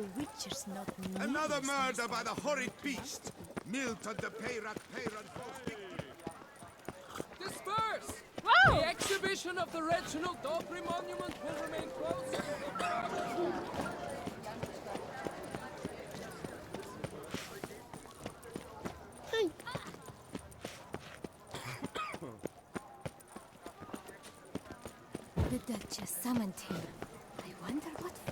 the witches not Another murder by the horrid beast! Milton the Peyrat false. Disperse! Wow! The exhibition of the Reginald Daubry monument will remain closed. The Duchess summoned him. I wonder what for.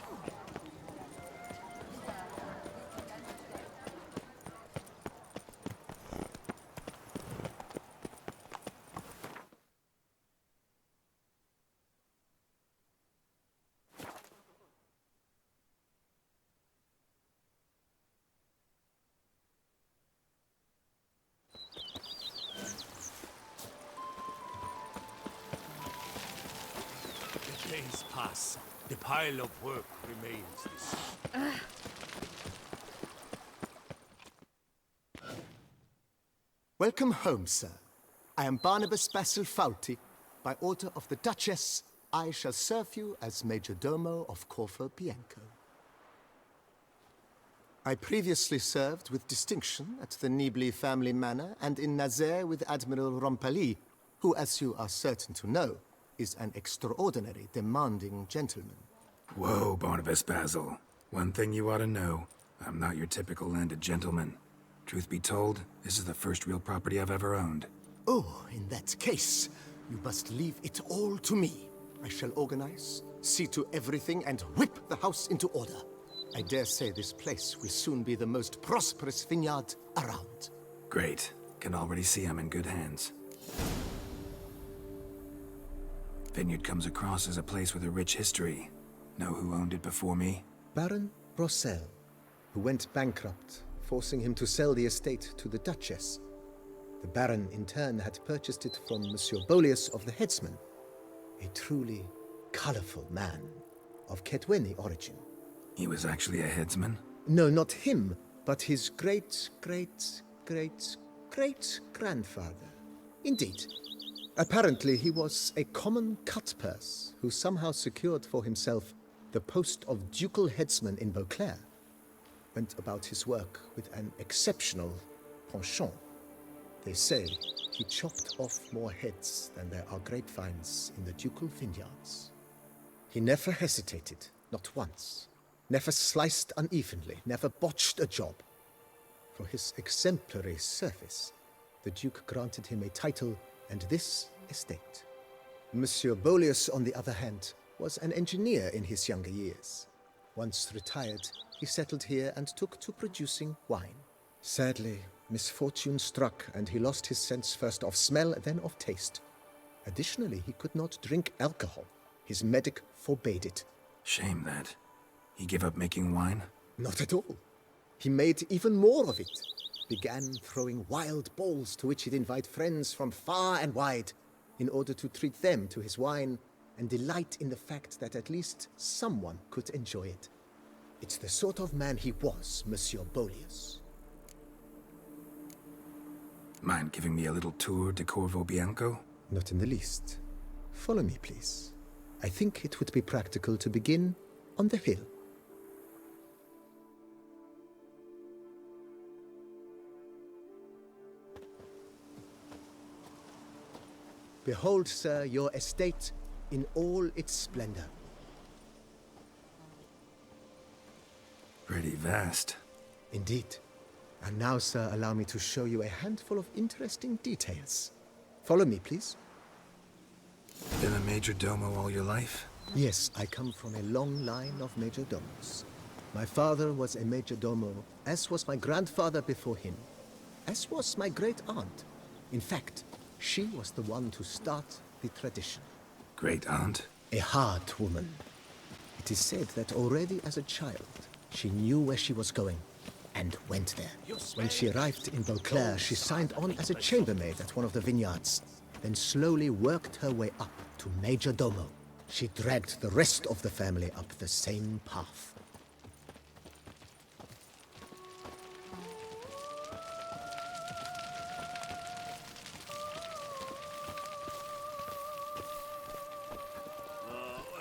Days pass. The pile of work remains the same. Welcome home, sir. I am Barnabas Basil Fawlty. By order of the Duchess, I shall serve you as Major Domo of Corvo Bianco. I previously served with distinction at the Nibli family manor and in Nazaire with Admiral Rompali, who, as you are certain to know, is an extraordinary, demanding gentleman. Whoa, Barnabas Basil. One thing you ought to know. I'm not your typical landed gentleman. Truth be told, this is the first real property I've ever owned. Oh, in that case, you must leave it all to me. I shall organize, see to everything, and whip the house into order. I dare say this place will soon be the most prosperous vineyard around. Great. Can already see I'm in good hands. Vineyard comes across as a place with a rich history. Know who owned it before me? Baron Rossel, who went bankrupt, forcing him to sell the estate to the Duchess. The Baron, in turn, had purchased it from Monsieur Bolius of the Headsman, a truly colorful man of Ketweni origin. He was actually a headsman? No, not him, but his great-grandfather. Indeed. Apparently, he was a common cutpurse who somehow secured for himself the post of ducal headsman in Beauclair. Went about his work with an exceptional penchant. They say he chopped off more heads than there are grapevines in the ducal vineyards. He never hesitated, not once. Never sliced unevenly, never botched a job. For his exemplary service, the Duke granted him a title and this estate. Monsieur Bolius, on the other hand, was an engineer in his younger years. Once retired, he settled here and took to producing wine. Sadly, misfortune struck and he lost his sense first of smell, then of taste. Additionally, he could not drink alcohol. His medic forbade it. Shame that. He gave up making wine? Not at all. He made even more of it. Began throwing wild balls to which he'd invite friends from far and wide in order to treat them to his wine and delight in the fact that at least someone could enjoy it. It's the sort of man he was, Monsieur Bolius. Mind giving me a little tour de Corvo Bianco? Not in the least. Follow me, please. I think it would be practical to begin on the hill. Behold, sir, your estate in all its splendor. Pretty vast. Indeed. And now, sir, allow me to show you a handful of interesting details. Follow me, please. Been a major domo all your life? Yes, I come from a long line of major domos. My father was a major domo, as was my grandfather before him, as was my great-aunt. In fact, she was the one to start the tradition. Great-aunt? A hard woman. It is said that already as a child, she knew where she was going and went there. When she arrived in Beauclair, she signed on as a chambermaid at one of the vineyards, then slowly worked her way up to Major Domo. She dragged the rest of the family up the same path.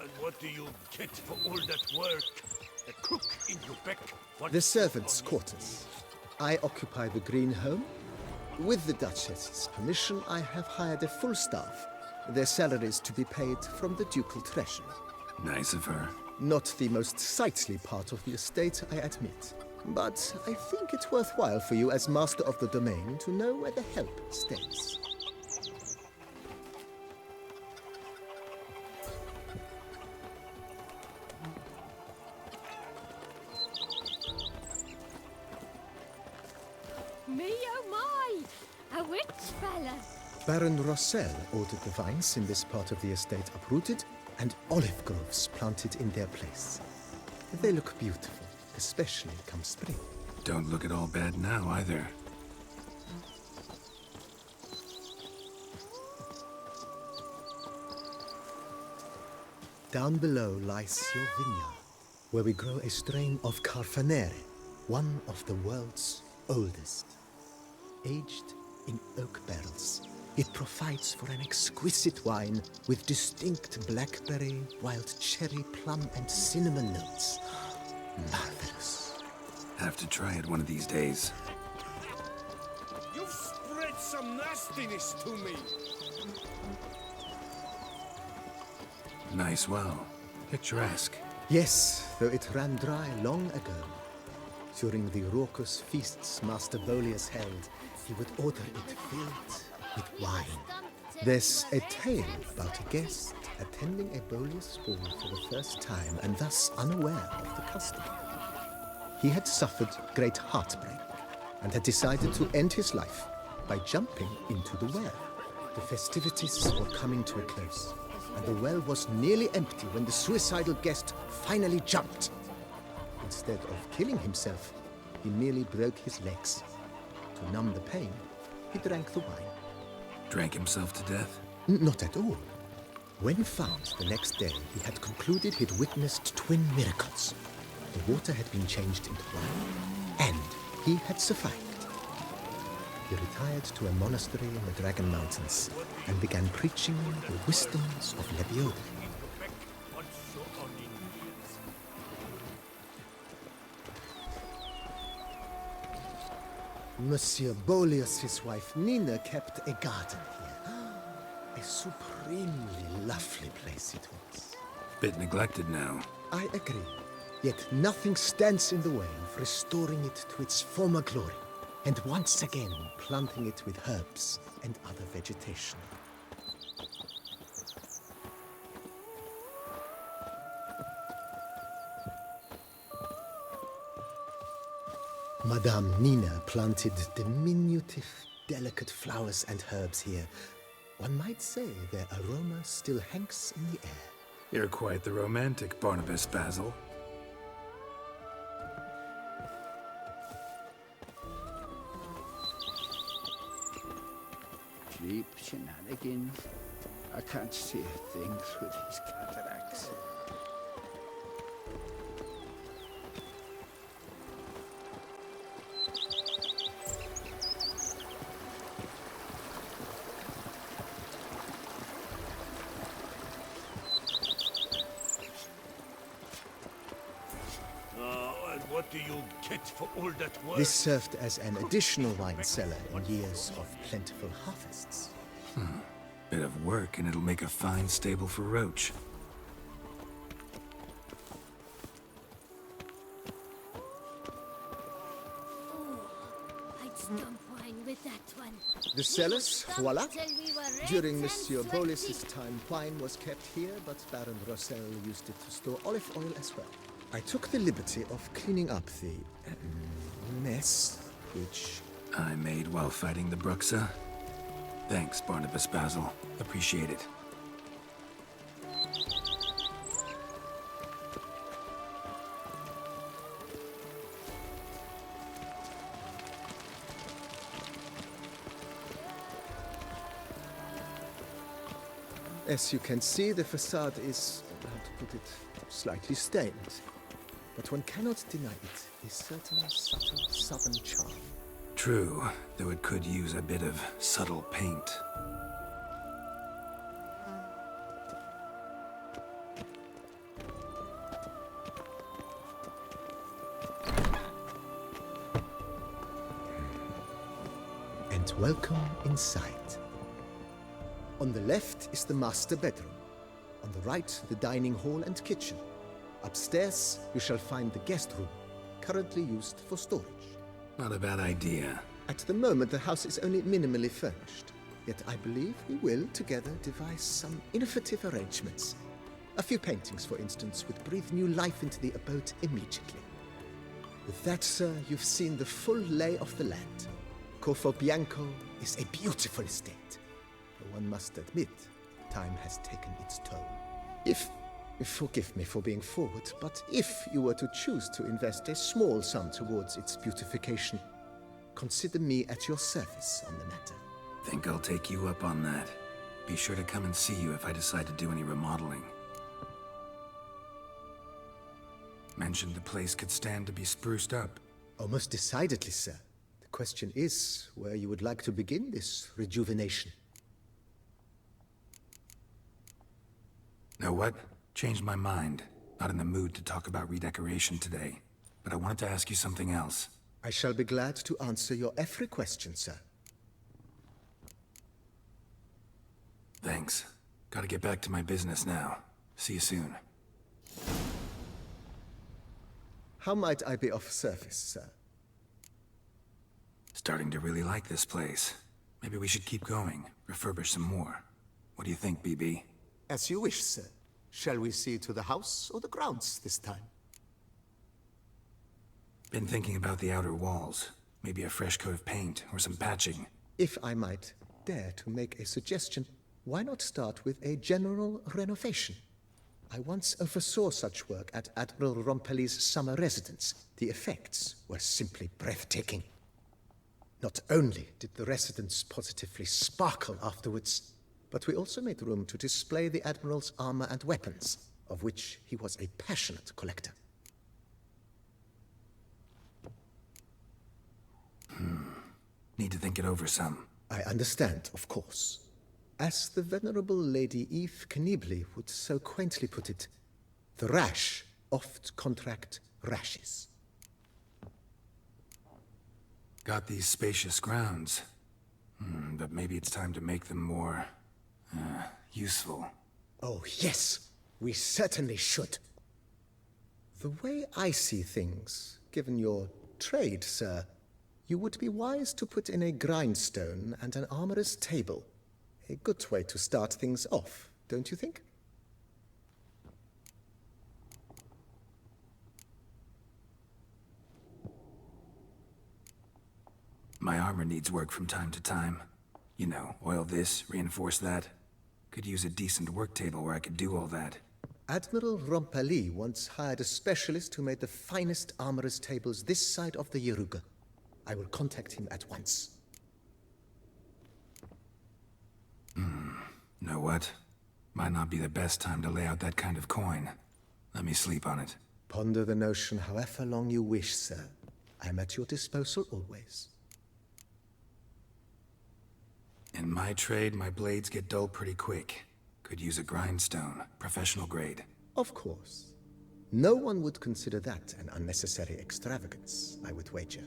And what do you get for all that work? A cook in Quebec. What The servants' quarters. I occupy the green home. With the Duchess's permission, I have hired a full staff. Their salaries to be paid from the ducal treasury. Nice of her. Not the most sightly part of the estate, I admit. But I think it's worthwhile for you as master of the domain to know where the help stays. Me oh my! A witch fella! Baron Rossel ordered the vines in this part of the estate uprooted and olive groves planted in their place. They look beautiful, especially come spring. Don't look at all bad now, either. Down below lies your vineyard, where we grow a strain of Carfanere, one of the world's oldest. Aged in oak barrels, it provides for an exquisite wine with distinct blackberry, wild cherry, plum, and cinnamon notes. Marvelous. Have to try it one of these days. You've spread some nastiness to me. Nice well. Picturesque. Yes, though it ran dry long ago. During the raucous feasts Master Bolius held, he would order it filled with wine. There's a tale about a guest attending a Bolius ball for the first time and thus unaware of the custom. He had suffered great heartbreak and had decided to end his life by jumping into the well. The festivities were coming to a close, and the well was nearly empty when the suicidal guest finally jumped. Instead of killing himself, he merely broke his legs. To numb the pain, he drank the wine. Drank himself to death? Not at all. When found the next day, he had concluded he'd witnessed twin miracles. The water had been changed into wine, and he had survived. He retired to a monastery in the Dragon Mountains and began preaching the wisdoms of Lebioda. Monsieur Bolius, his wife Nina, kept a garden here. A supremely lovely place it was. Bit neglected now. I agree. Yet nothing stands in the way of restoring it to its former glory, and once again planting it with herbs and other vegetation. Madame Nina planted diminutive, delicate flowers and herbs here. One might say their aroma still hangs in the air. You're quite the romantic, Barnabas Basil. Cheap shenanigans. I can't see a thing through these cataracts. And what do you get for all that work? This served as an additional wine cellar in years of plentiful harvests. Bit of work and it'll make a fine stable for Roach. I'd stump wine with that one. The cellars, voila. Till we were red During and Monsieur sweaty. Bolis's time, wine was kept here, but Baron Rossel used it to store olive oil as well. I took the liberty of cleaning up the mess, which... I made while fighting the Bruxa. Thanks, Barnabas Basil. Appreciate it. As you can see, the facade is, how to put it, slightly stained. But one cannot deny it, a certain subtle southern charm. True, though it could use a bit of subtle paint. Welcome inside. On the left is the master bedroom. On the right, the dining hall and kitchen. Upstairs, you shall find the guest room, currently used for storage. Not a bad idea. At the moment, the house is only minimally furnished. Yet I believe we will, together, devise some innovative arrangements. A few paintings, for instance, would breathe new life into the abode immediately. With that, sir, you've seen the full lay of the land. Corfo Bianco is a beautiful estate. Though one must admit, time has taken its toll. Forgive me for being forward, but if you were to choose to invest a small sum towards its beautification, consider me at your service on the matter. Think I'll take you up on that. Be sure to come and see you if I decide to do any remodeling. Mentioned the place could stand to be spruced up. Oh, most decidedly, sir. The question is where you would like to begin this rejuvenation. Know what? Changed my mind. Not in the mood to talk about redecoration today. But I wanted to ask you something else. I shall be glad to answer your every question, sir. Thanks. Gotta get back to my business now. See you soon. How might I be of service, sir? Starting to really like this place. Maybe we should keep going, refurbish some more. What do you think, BB? As you wish, sir. Shall we see to the house or the grounds this time? Been thinking about the outer walls. Maybe a fresh coat of paint or some patching. If I might dare to make a suggestion, why not start with a general renovation? I once oversaw such work at Admiral Rompelli's summer residence. The effects were simply breathtaking. Not only did the residence positively sparkle afterwards, but we also made room to display the Admiral's armor and weapons, of which he was a passionate collector. Need to think it over some. I understand, of course. As the venerable Lady Eve Kniebly would so quaintly put it, the rash oft contract rashes. Got these spacious grounds. But maybe it's time to make them more... useful. Oh, yes, we certainly should. The way I see things, given your trade, sir, you would be wise to put in a grindstone and an armorer's table. A good way to start things off, don't you think? My armor needs work from time to time. You know, oil this, reinforce that. Could use a decent work table where I could do all that. Admiral Rompelli once hired a specialist who made the finest armorer's tables this side of the Yaruga. I will contact him at once. Know what? Might not be the best time to lay out that kind of coin. Let me sleep on it. Ponder the notion however long you wish, sir. I am at your disposal always. In my trade, my blades get dull pretty quick. Could use a grindstone, professional grade. Of course. No one would consider that an unnecessary extravagance, I would wager.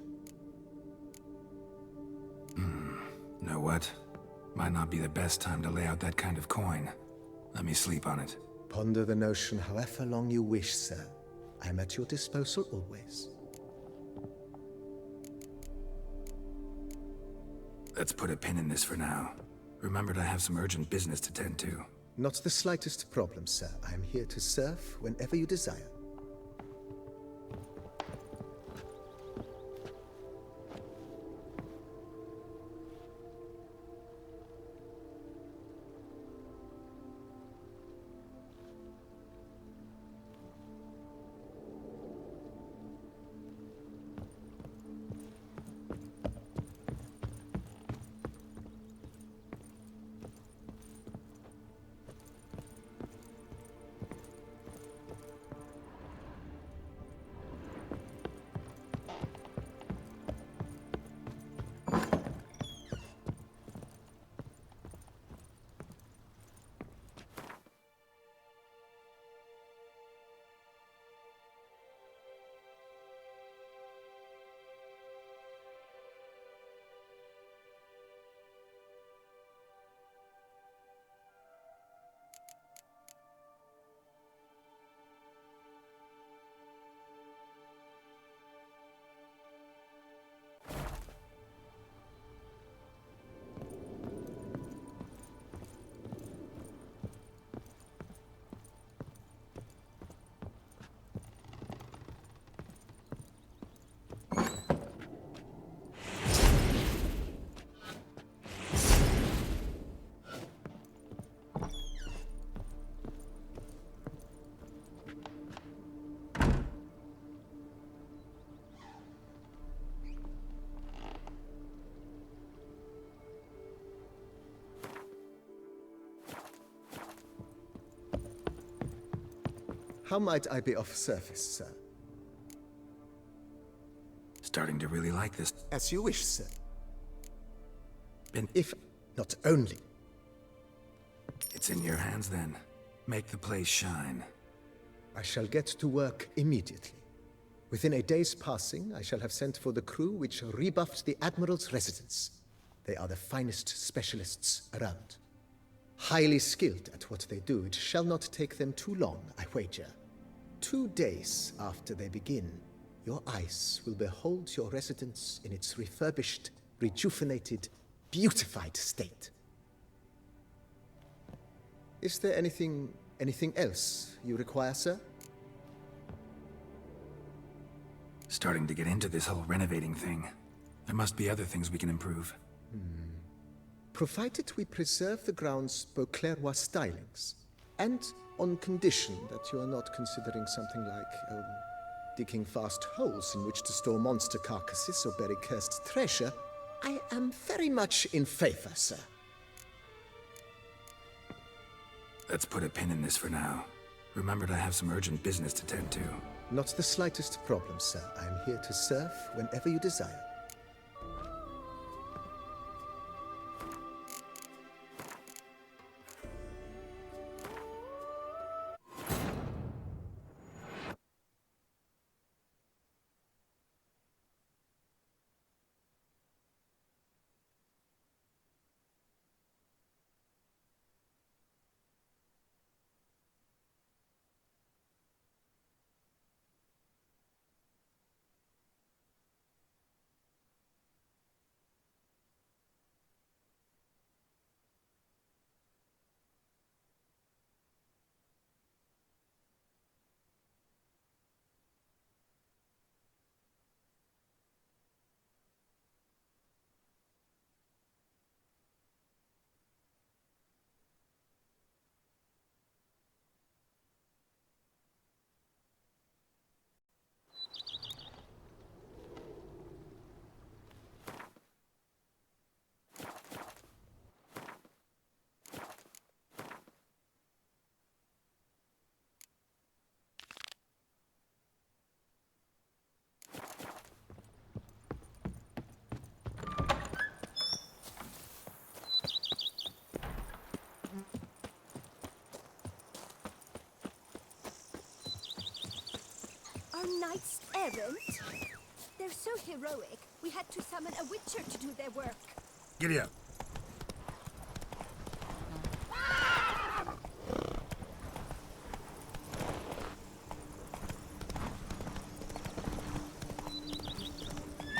Know what? Might not be the best time to lay out that kind of coin. Let me sleep on it. Ponder the notion however long you wish, sir. I am at your disposal always. Let's put a pin in this for now. Remembered I have some urgent business to tend to. Not the slightest problem, sir. I am here to serve whenever you desire. How might I be of service, sir? Starting to really like this. As you wish, sir. Been. If not only. It's in your hands then. Make the place shine. I shall get to work immediately. Within a day's passing, I shall have sent for the crew which rebuffed the Admiral's residence. They are the finest specialists around. Highly skilled at what they do, it shall not take them too long, I wager. 2 days after they begin, your eyes will behold your residence in its refurbished, rejuvenated, beautified state. Is there anything else you require, sir? Starting to get into this whole renovating thing. There must be other things we can improve. Provided we preserve the ground's Beauclercois stylings, and on condition that you are not considering something like, digging vast holes in which to store monster carcasses or bury cursed treasure, I am very much in favor, sir. Let's put a pin in this for now. Remember to have some urgent business to tend to. Not the slightest problem, sir. I am here to serve whenever you desire. Our knight's errant? They're so heroic, we had to summon a witcher to do their work. Giddy up.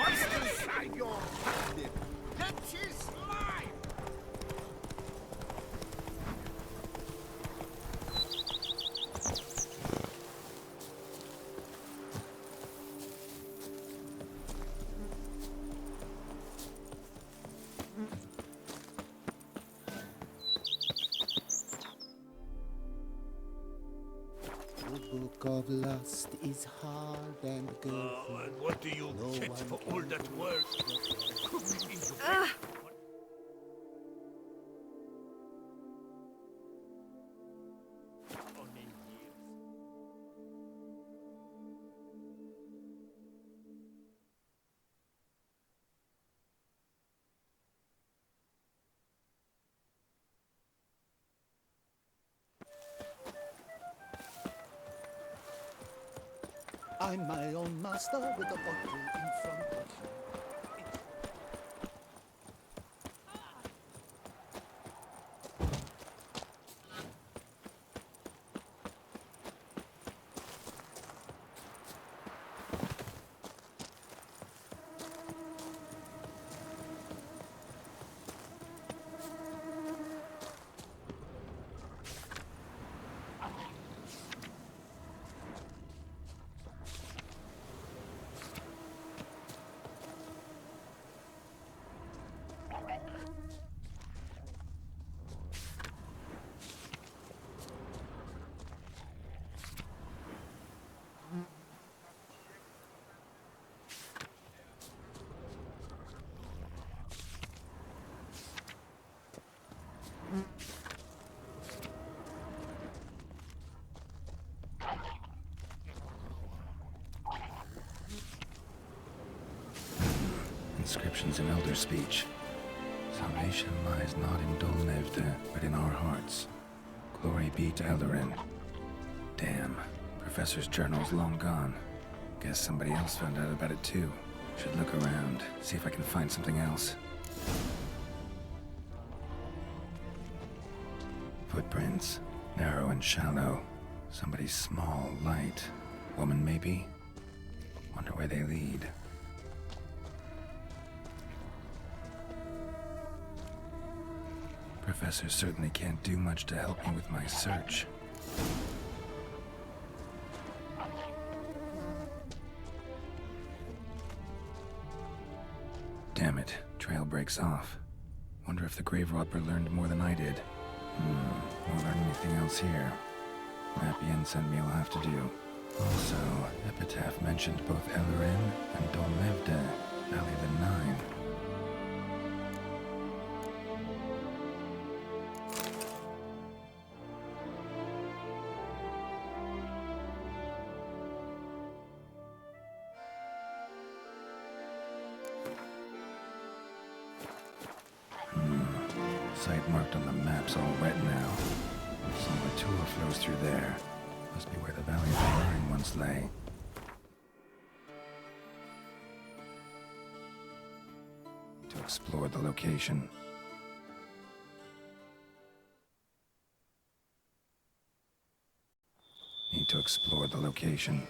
Inside your captive. That is mine. The book of lust is hard and good. And what do you get for all that work? Cooking into I'm my own master with a bottle in front of me. inscriptions in Elder speech. Salvation lies not in Dolneㅡ더, but in our hearts. Glory be to Eldarin. Damn, Professor's journal's long gone. Guess somebody else found out about it too. Should look around, see if I can find something else. Footprints, narrow and shallow. Somebody small, light. Woman maybe? Wonder where they lead. Professor certainly can't do much to help me with my search. Damn it, trail breaks off. Wonder if the grave robber learned more than I did. Won't learn anything else here. Map Yen sent me will have to do. Also, Epitaph mentioned both Eldarin and Dolneㅡ더, Valley of the Nine. Site marked on the map's all wet now. Some Matua flows through there. Must be where the Valley of the Nine once lay. To explore the location. Need to explore the location.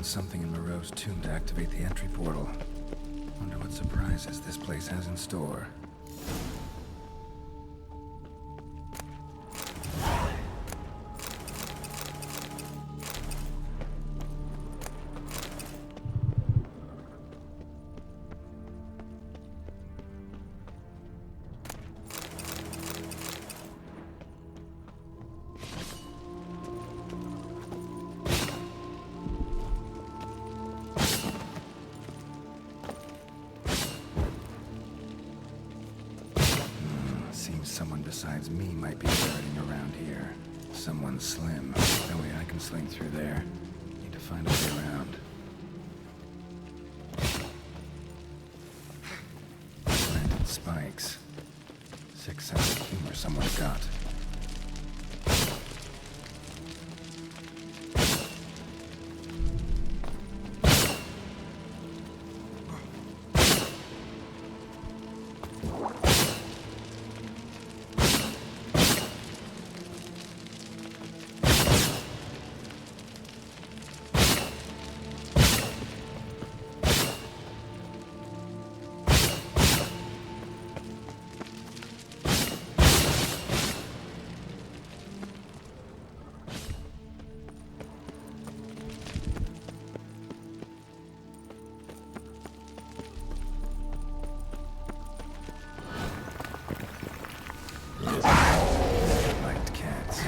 found something in Moreau's tomb to activate the entry portal. Wonder what surprises this place has in store. Seems someone besides me might be lurking around here. Someone slim. No way I can sling through there. Need to find a way around. Planted spikes. Sick sense of humor someone's got. Liked cats.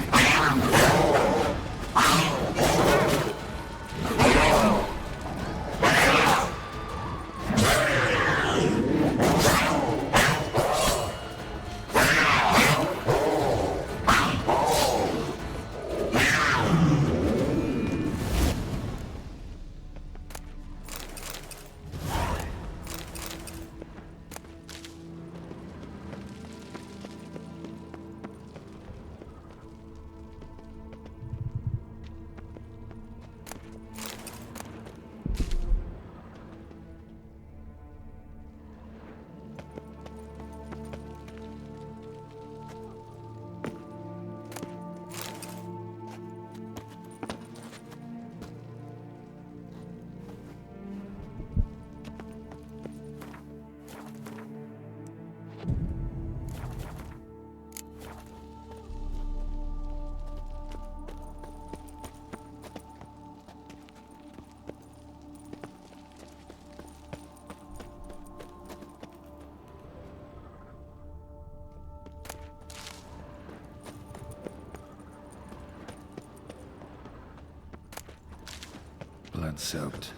Blood-soaked.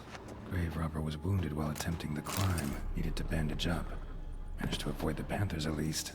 Grave robber was wounded while attempting the climb. Needed to bandage up. Managed to avoid the Panthers at least.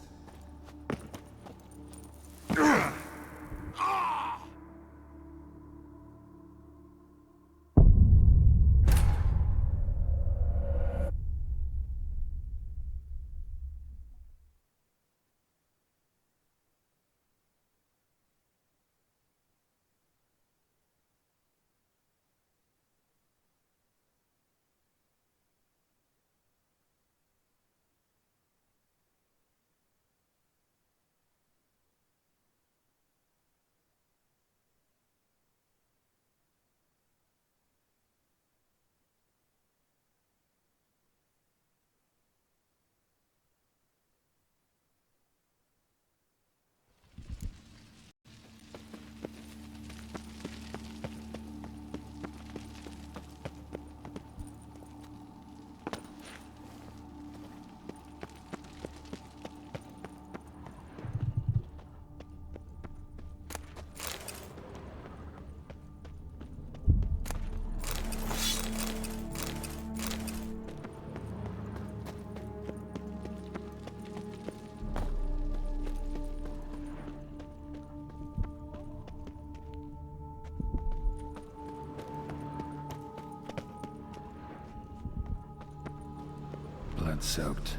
Blood-soaked.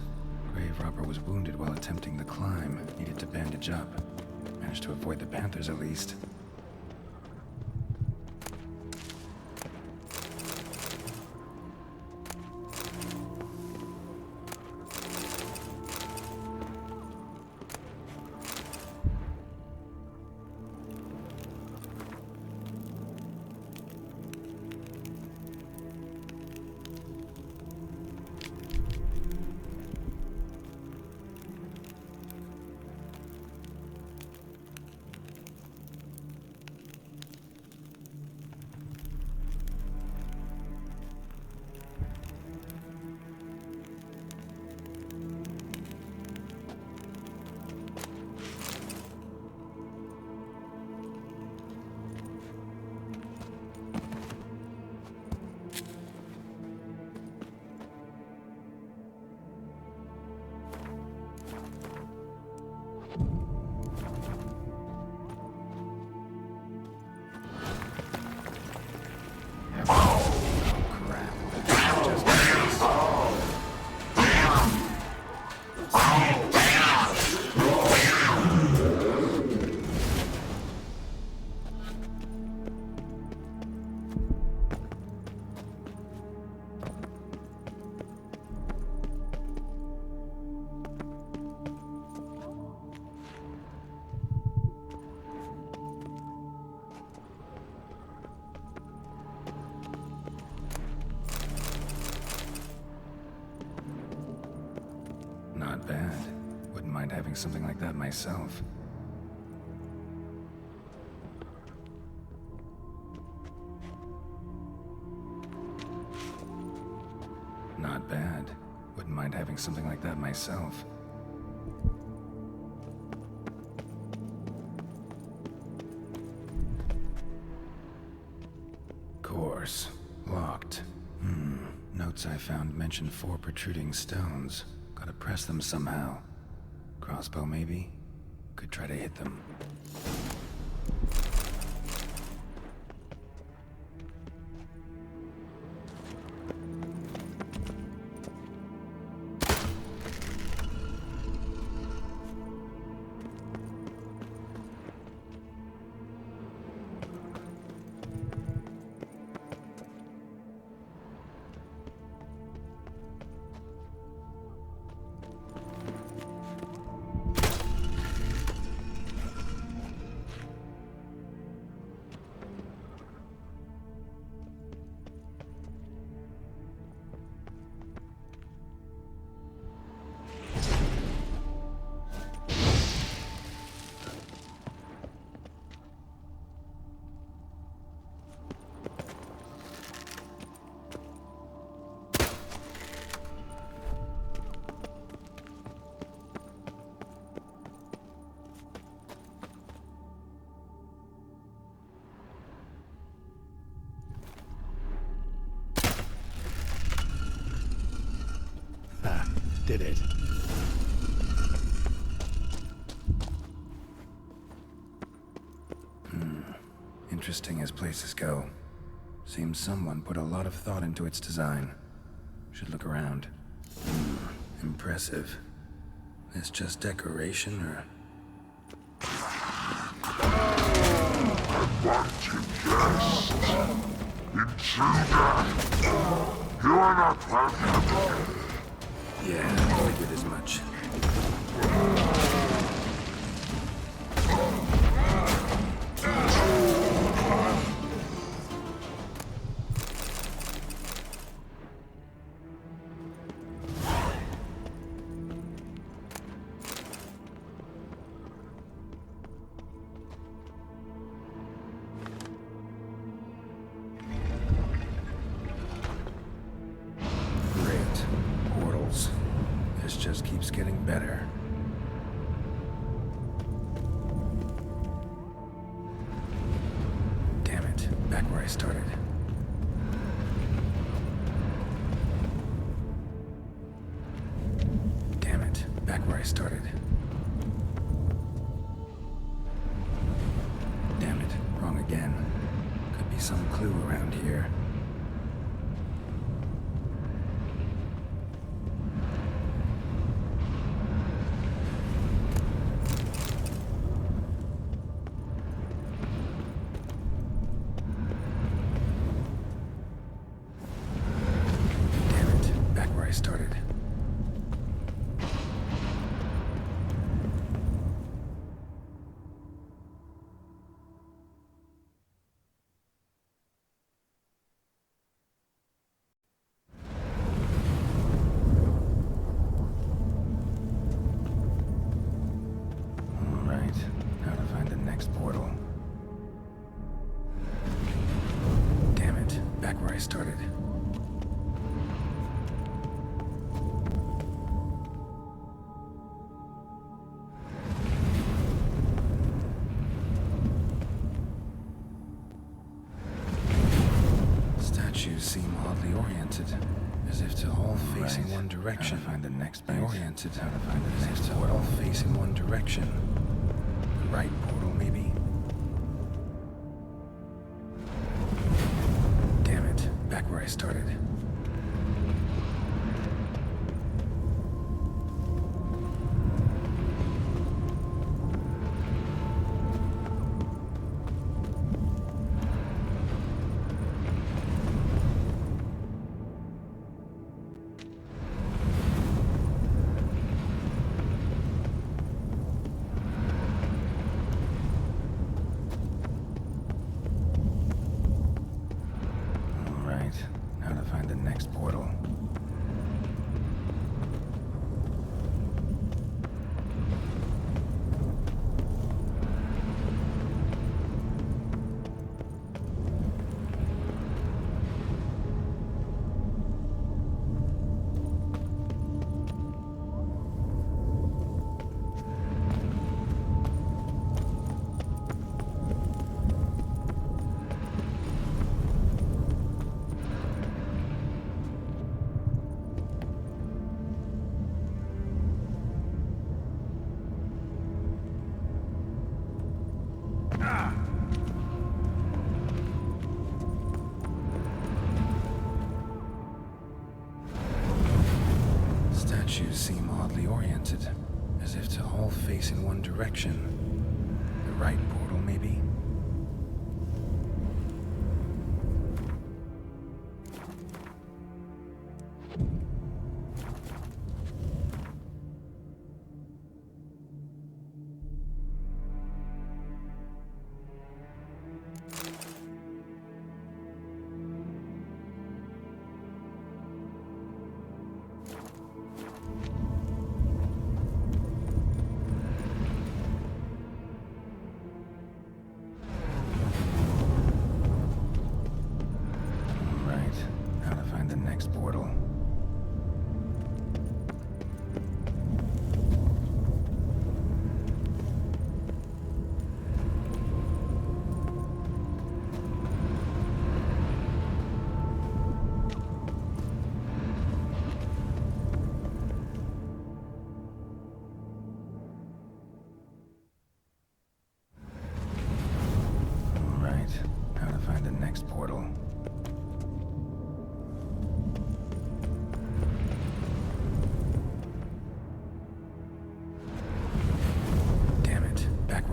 Grave robber was wounded while attempting the climb. Needed to bandage up. Managed to avoid the Panthers at least. having something like that myself. Not bad. Wouldn't mind having something like that myself. Course. Locked. Notes I found mention 4 protruding stones. Gotta press them somehow. Crossbow, maybe? Could try to hit them. Did it. Interesting as places go. Seems someone put a lot of thought into its design. Should look around. Impressive. This just decoration, or...? Wanted guest. Intruder. You are not welcome. Yeah, I figured as much. Just keeps getting better. Damn it, back where I started. Damn it, back where I started. Damn it, wrong again. Could be some clue around here. Started. All right, now to find the next portal. Damn it, back where I started. Seem oddly oriented, as if to all facing one direction. How to find the next base. Oriented. How to find the next portal. All facing one direction. The right portal, maybe. Damn it! Back where I started. oriented, as if to all face in one direction. The right portal, maybe? Portal. All right, how to find the next portal.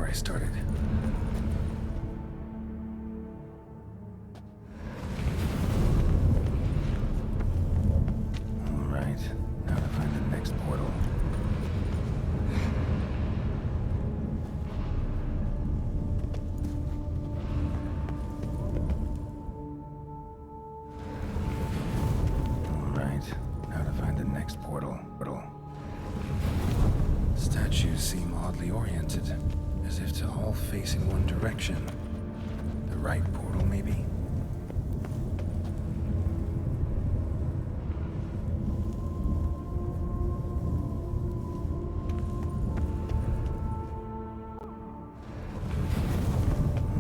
I started. All right, now to find the next portal. All right, now to find the next portal. Statues seem oddly oriented, as if to all face in one direction. The right portal, maybe?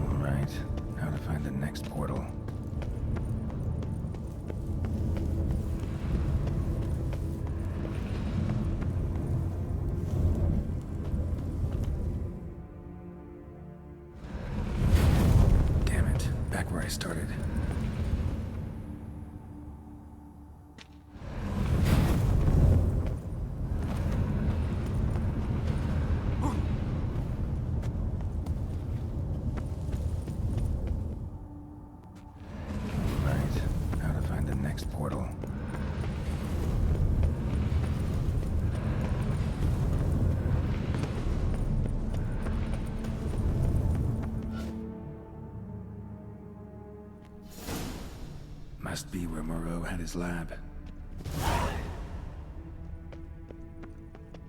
All right, now to find the next portal. Where I started. Right, now to find the next portal. Must be where Moreau had his lab.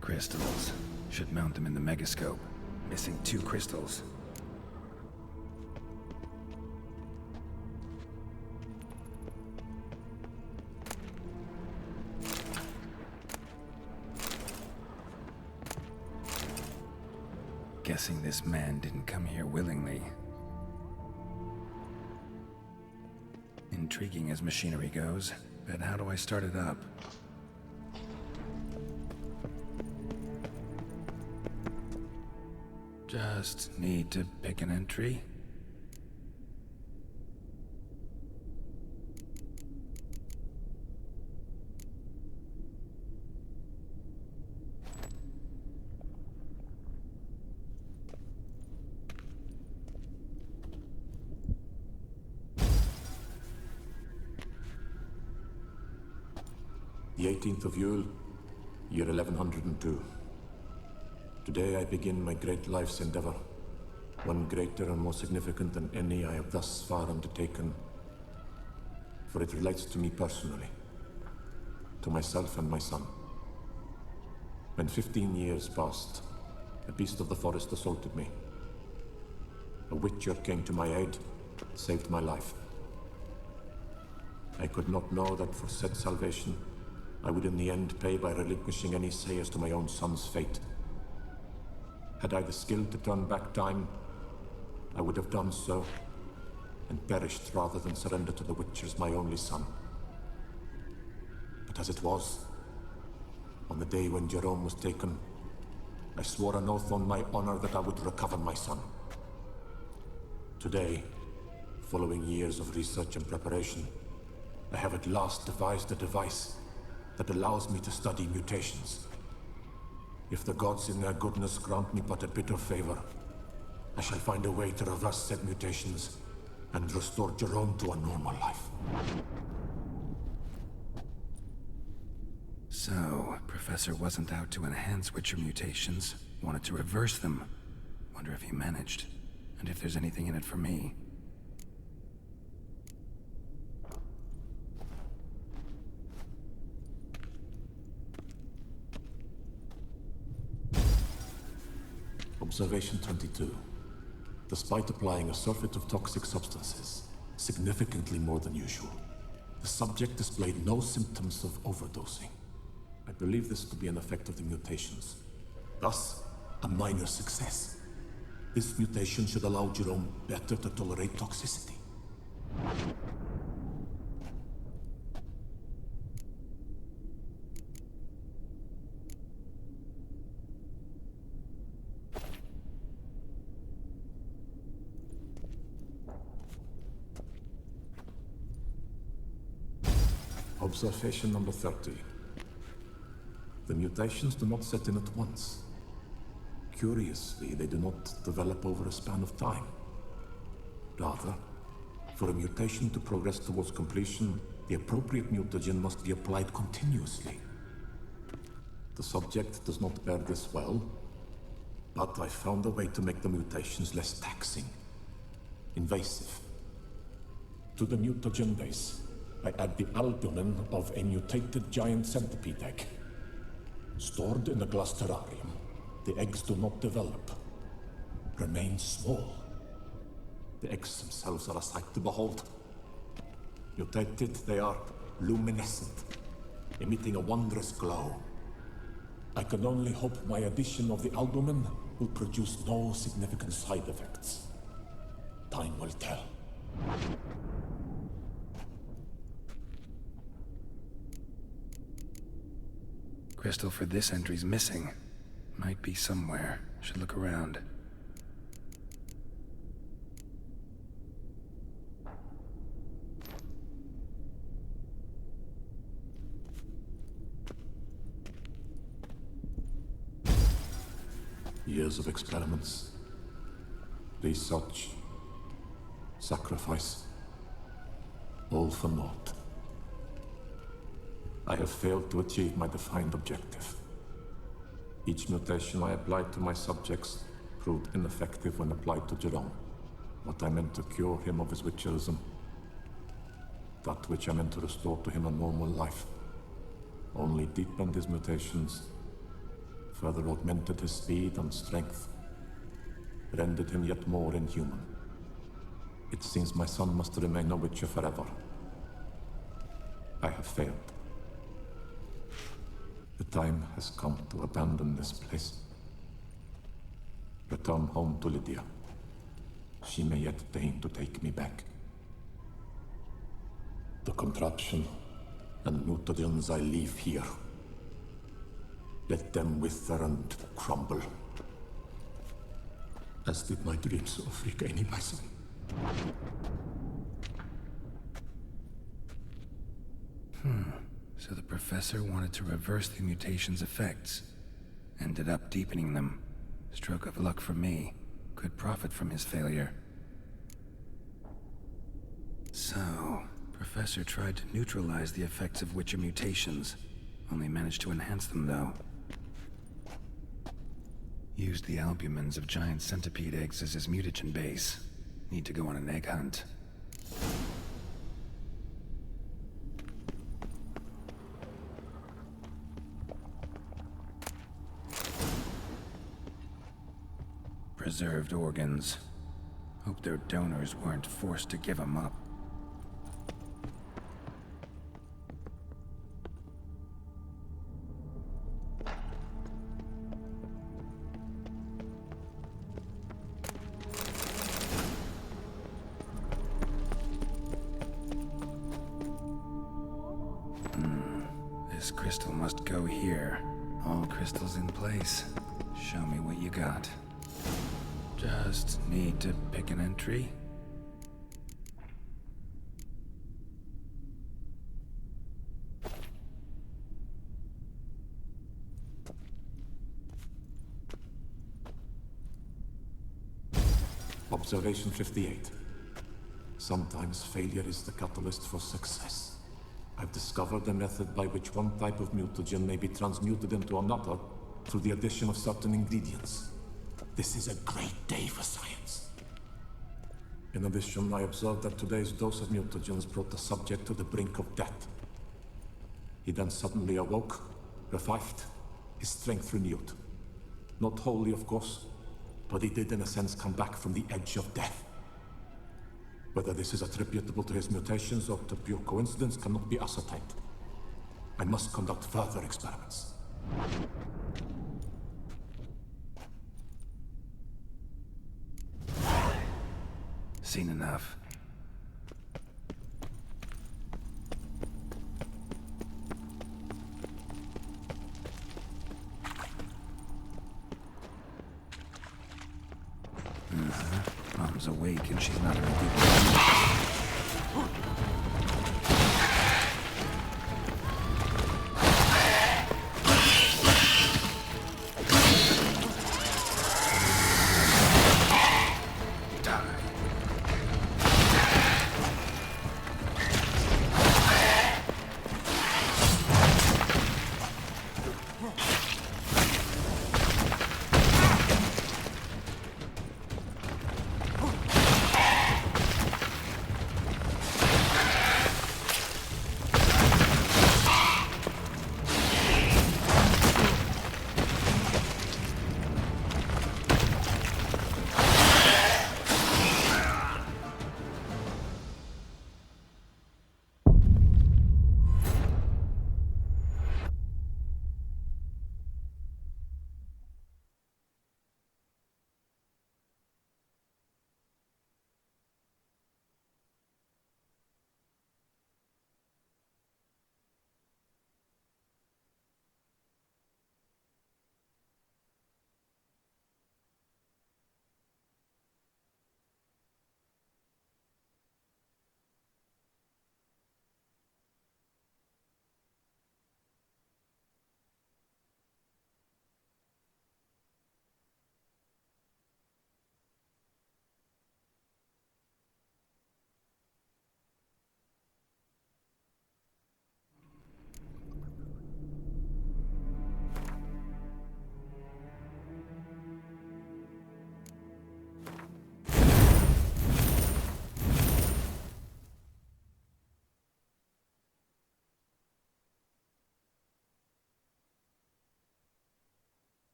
Crystals. Should mount them in the megascope. Missing 2 crystals. Guessing this man didn't come here willingly. Intriguing as machinery goes, but how do I start it up? Just need to pick an entry. The 18th of Yule, year 1102. Today I begin my great life's endeavor, one greater and more significant than any I have thus far undertaken, for it relates to me personally, to myself and my son. When 15 years passed, a beast of the forest assaulted me. A witcher came to my aid, saved my life. I could not know that for said salvation, I would in the end pay by relinquishing any say as to my own son's fate. Had I the skill to turn back time, I would have done so, and perished rather than surrender to the Witchers my only son. But as it was, on the day when Jerome was taken, I swore an oath on my honor that I would recover my son. Today, following years of research and preparation, I have at last devised a device that allows me to study mutations. If the gods in their goodness grant me but a bit of favor, I shall find a way to reverse said mutations and restore Jerome to a normal life. So, Professor wasn't out to enhance Witcher mutations, wanted to reverse them. Wonder if he managed, and if there's anything in it for me. Observation 22. Despite applying a surfeit of toxic substances, significantly more than usual, the subject displayed no symptoms of overdosing. I believe this to be an effect of the mutations. Thus, a minor success. This mutation should allow Jerome better to tolerate toxicity. Observation number 30. The mutations do not set in at once. Curiously, they do not develop over a span of time. Rather, for a mutation to progress towards completion, the appropriate mutagen must be applied continuously. The subject does not bear this well, but I found a way to make the mutations less taxing, invasive. To the mutagen base, I add the albumin of a mutated giant centipede egg. Stored in a glass terrarium, the eggs do not develop, remain small. The eggs themselves are a sight to behold. Mutated, they are luminescent, emitting a wondrous glow. I can only hope my addition of the albumin will produce no significant side effects. Time will tell. Crystal for this entry's missing. Might be somewhere. Should look around. Years of experiments, research, sacrifice, all for naught. I have failed to achieve my defined objective. Each mutation I applied to my subjects proved ineffective when applied to Jerome. What I meant to cure him of his witcherism, that which I meant to restore to him a normal life, only deepened his mutations, further augmented his speed and strength, rendered him yet more inhuman. It seems my son must remain a witcher forever. I have failed. The time has come to abandon this place. Return home to Lydia. She may yet deign to take me back. The contraption and mutagens I leave here, let them wither and crumble, as did my dreams of regaining my son. So the professor wanted to reverse the mutation's effects. Ended up deepening them. Stroke of luck for me. Could profit from his failure. So, Professor tried to neutralize the effects of Witcher mutations. Only managed to enhance them, though. Used the albumins of giant centipede eggs as his mutagen base. Need to go on an egg hunt. Preserved organs. Hope their donors weren't forced to give them up. This crystal must go here. All crystals in place. Show me what you got. Just need to pick an entry. Observation 58. Sometimes failure is the catalyst for success. I've discovered a method by which one type of mutagen may be transmuted into another through the addition of certain ingredients. This is a great day for science. In addition, I observed that today's dose of mutagens brought the subject to the brink of death. He then suddenly awoke, revived, his strength renewed. Not wholly, of course, but he did in a sense come back from the edge of death. Whether this is attributable to his mutations or to pure coincidence cannot be ascertained. I must conduct further experiments. Seen enough. Mom's awake and she's not in a good mood.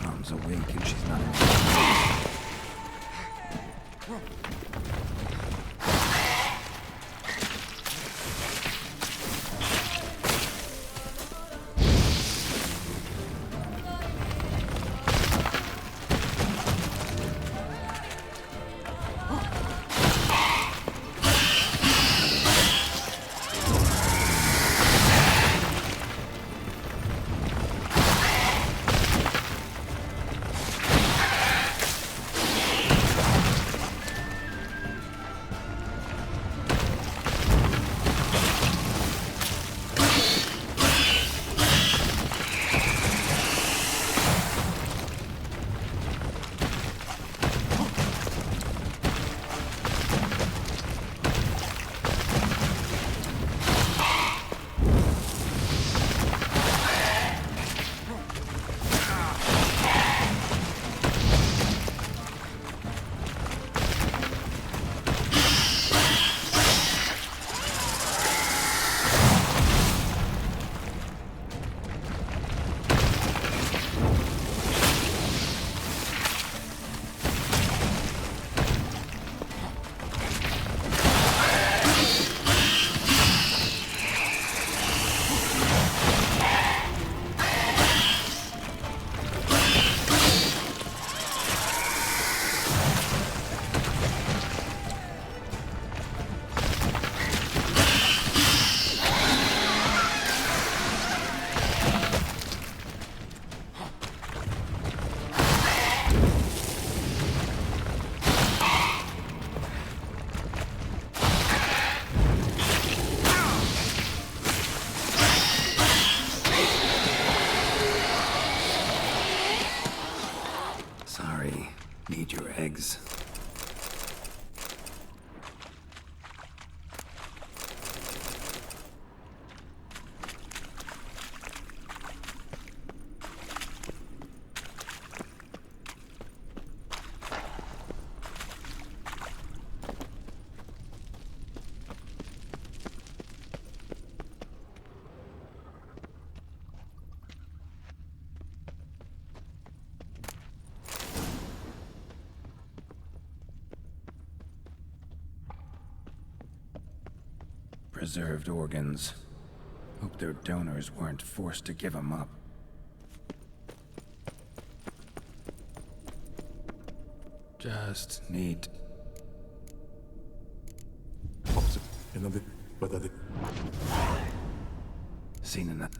Mom's awake and she's not in a good mood. preserved organs. Hope their donors weren't forced to give them up. Just neat. Seen enough.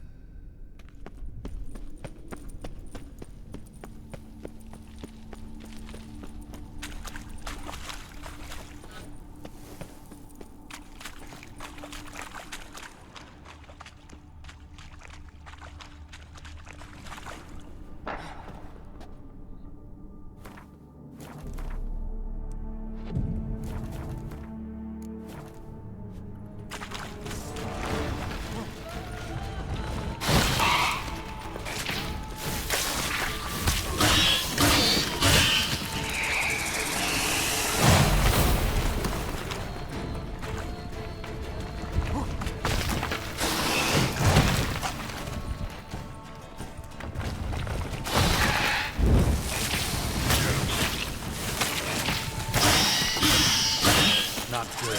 Not good.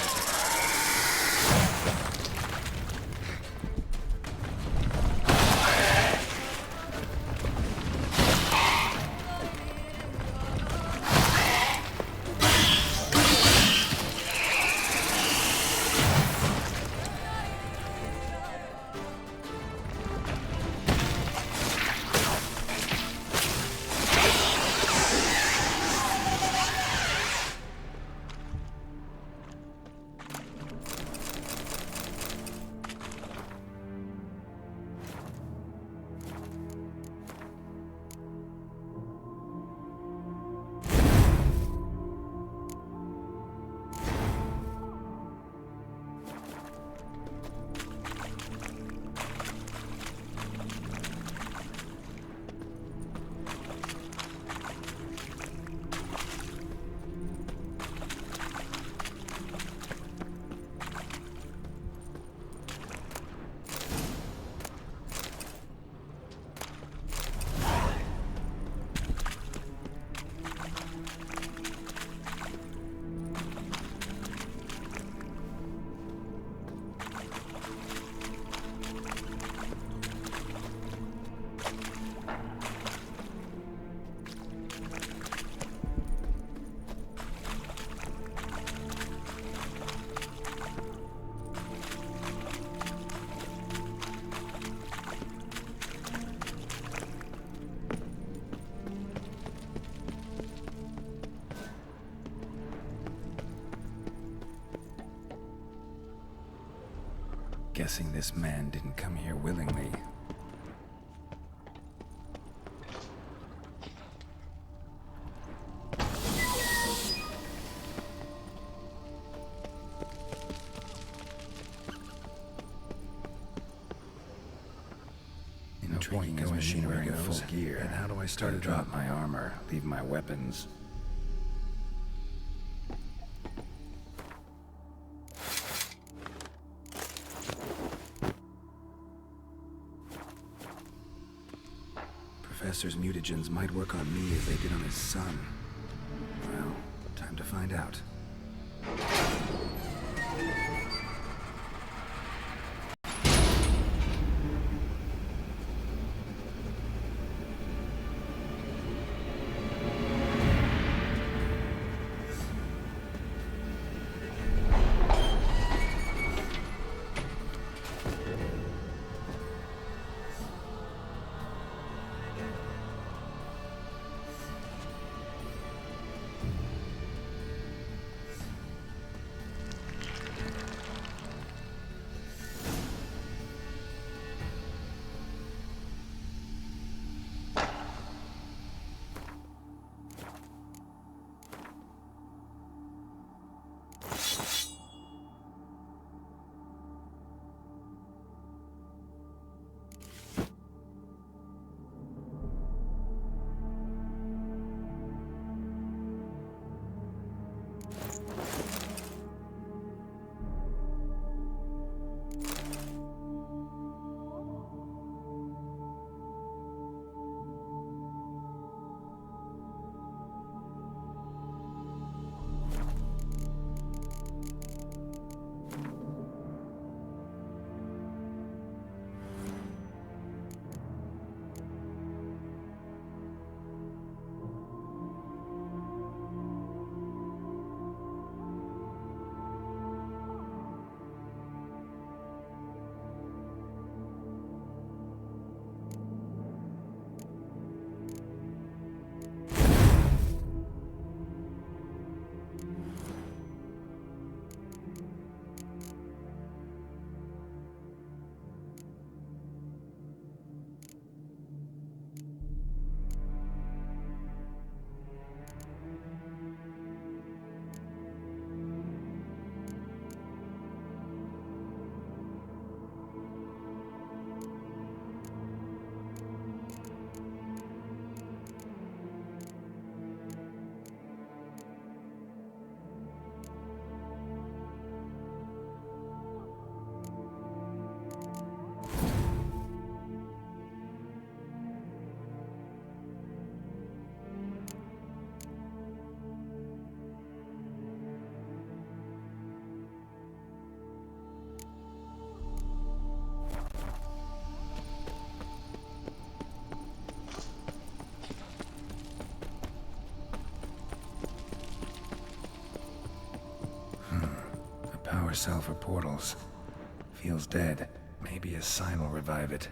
Guessing this man didn't come here willingly. Intriguing as machinery in full gear. And how do I start to drop my armor, leave my weapons? Professor's mutagens might work on me as they did on his son. Well, time to find out. or sell for portals. Feels dead. Maybe a sign will revive it.